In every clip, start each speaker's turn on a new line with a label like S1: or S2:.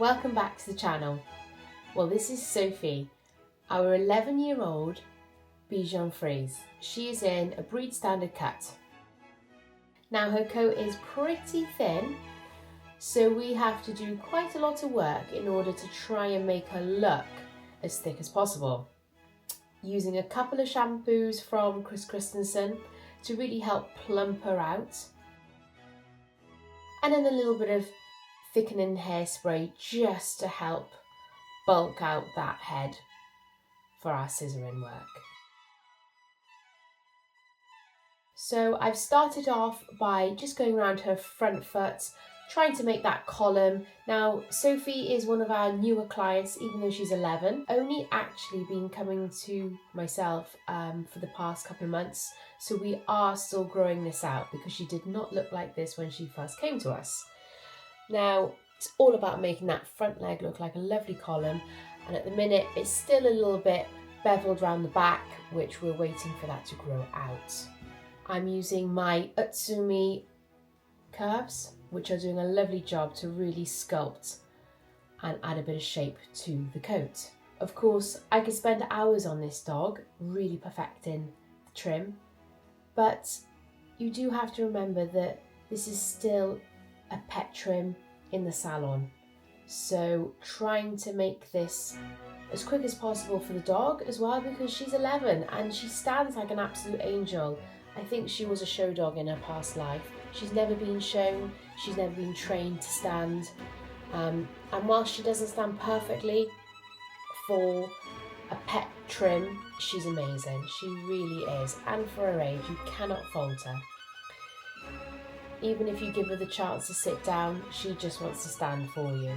S1: welcome back to the channel. Well, this is Sophie, our 11-year-old Bichon Frise. She is in a breed standard cut. Now her coat is pretty thin, so we have to do quite a lot of work in order to try and make her look as thick as possible. Using a couple of shampoos from Christensen to really help plump her out. And then a little bit of thickening hairspray just to help bulk out that head for our scissoring work. So I've started off by just going around her front foot, trying to make that column. Now Sophie is one of our newer clients, even though she's 11, only actually been coming to myself for the past couple of months. So we are still growing this out because she did not look like this when she first came to us. Now, it's all about making that front leg look like a lovely column, and at the minute it's still a little bit beveled around the back, which we're waiting for that to grow out. I'm using my Utsumi curves, which are doing a lovely job to really sculpt and add a bit of shape to the coat. Of course, I could spend hours on this dog, really perfecting the trim, but you do have to remember that this is still a pet trim in the salon. So trying to make this as quick as possible for the dog as well, because she's 11 and she stands like an absolute angel. I think she was a show dog in her past life. She's never been shown, she's never been trained to stand. And while she doesn't stand perfectly for a pet trim, she's amazing. She really is. And for her age, you cannot fault her. Even if you give her the chance to sit down, she just wants to stand for you.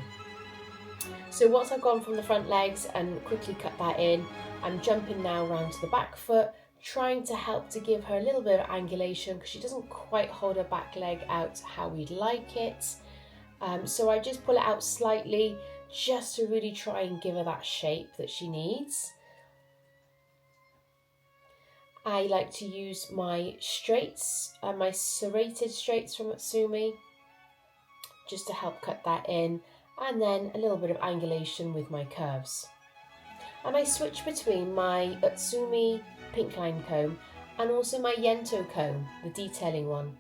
S1: So once I've gone from the front legs and quickly cut that in, I'm jumping now around to the back foot, trying to help to give her a little bit of angulation because she doesn't quite hold her back leg out how we'd like it. So I just pull it out slightly just to really try and give her that shape that she needs. I like to use my straights, my serrated straights from Utsumi, just to help cut that in, and then a little bit of angulation with my curves. And I switch between my Utsumi pink line comb and also my Yento comb, the detailing one.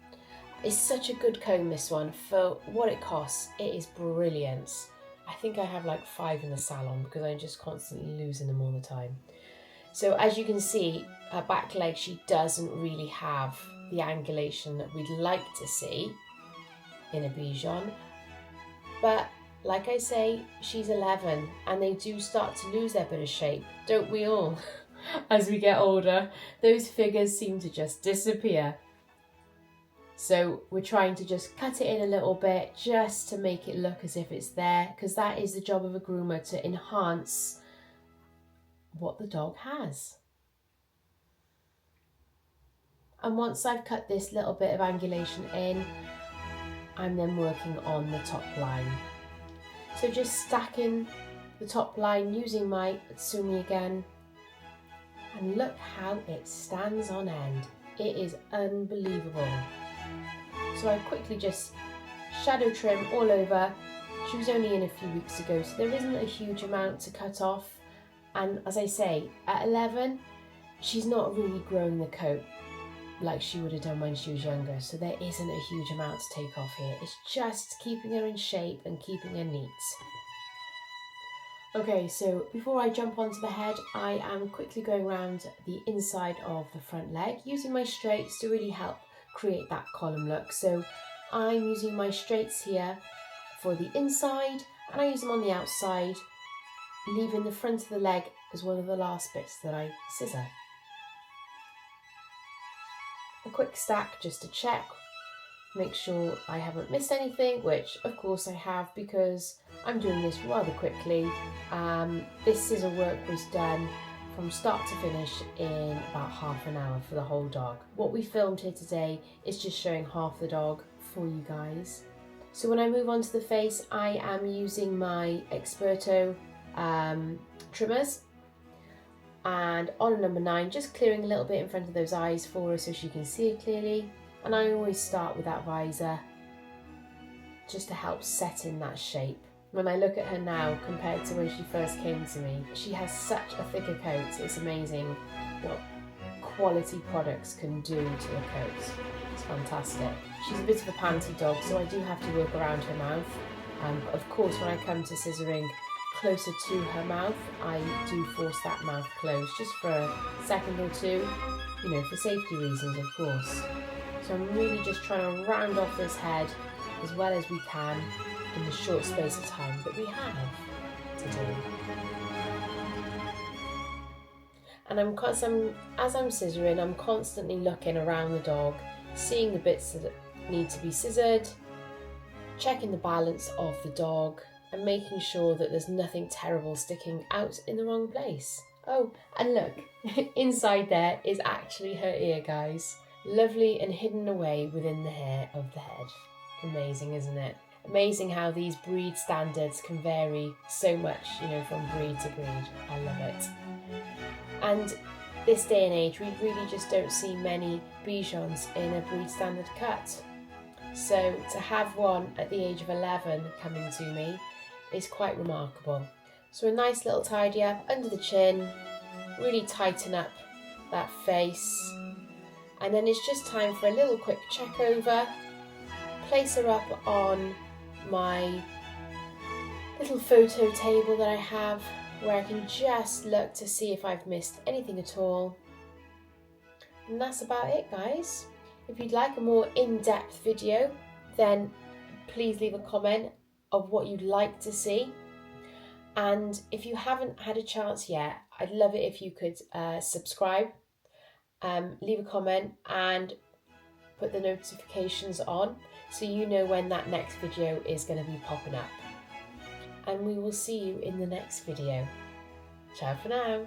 S1: It's such a good comb, this one, for what it costs. It is brilliant. I think I have like 5 in the salon because I'm just constantly losing them all the time. So as you can see, her back leg, she doesn't really have the angulation that we'd like to see in a Bichon. But like I say, she's 11 and they do start to lose their bit of shape, don't we all? As we get older, those figures seem to just disappear. So we're trying to just cut it in a little bit just to make it look as if it's there, because that is the job of a groomer, to enhance what the dog has. And once I've cut this little bit of angulation in, I'm then working on the top line. So just stacking the top line using my Utsumi again, and look how it stands on end. It is unbelievable. So I quickly just shadow trim all over. She was only in a few weeks ago, so there isn't a huge amount to cut off. And as I say, at 11, she's not really growing the coat like she would have done when she was younger. So there isn't a huge amount to take off here. It's just keeping her in shape and keeping her neat. Okay, so before I jump onto the head, I am quickly going around the inside of the front leg, using my straights to really help create that column look. So I'm using my straights here for the inside, and I use them on the outside, leaving the front of the leg as one of the last bits that I scissor. A quick stack just to check, make sure I haven't missed anything, which of course I have because I'm doing this rather quickly. This scissor work was done from start to finish in about half an hour for the whole dog. What we filmed here today is just showing half the dog for you guys. So when I move on to the face, I am using my Experto trimmers, and on a number 9, just clearing a little bit in front of those eyes for her so she can see it clearly. And I always start with that visor just to help set in that shape. When I look at her now compared to when she first came to me, she has such a thicker coat. It's amazing what quality products can do to a coat. It's fantastic. She's a bit of a panty dog, so I do have to work around her mouth. But of course, when I come to scissoring closer to her mouth, I do force that mouth closed just for a second or two, you know, for safety reasons, of course. So I'm really just trying to round off this head as well as we can in the short space of time that we have to do. And as I'm scissoring, I'm constantly looking around the dog, seeing the bits that need to be scissored, checking the balance of the dog, and making sure that there's nothing terrible sticking out in the wrong place. Oh, and look, inside there is actually her ear, guys. Lovely and hidden away within the hair of the head. Amazing, isn't it? Amazing how these breed standards can vary so much, you know, from breed to breed. I love it. And this day and age, we really just don't see many Bichons in a breed standard cut. So to have one at the age of 11 coming to me is quite remarkable. So a nice little tidy up under the chin, really tighten up that face. And then it's just time for a little quick check over. Place her up on my little photo table that I have, where I can just look to see if I've missed anything at all. And that's about it, guys. If you'd like a more in-depth video, then please leave a comment of what you'd like to see. And if you haven't had a chance yet, I'd love it if you could subscribe, leave a comment and put the notifications on so you know when that next video is going to be popping up. And we will see you in the next video. Ciao for now.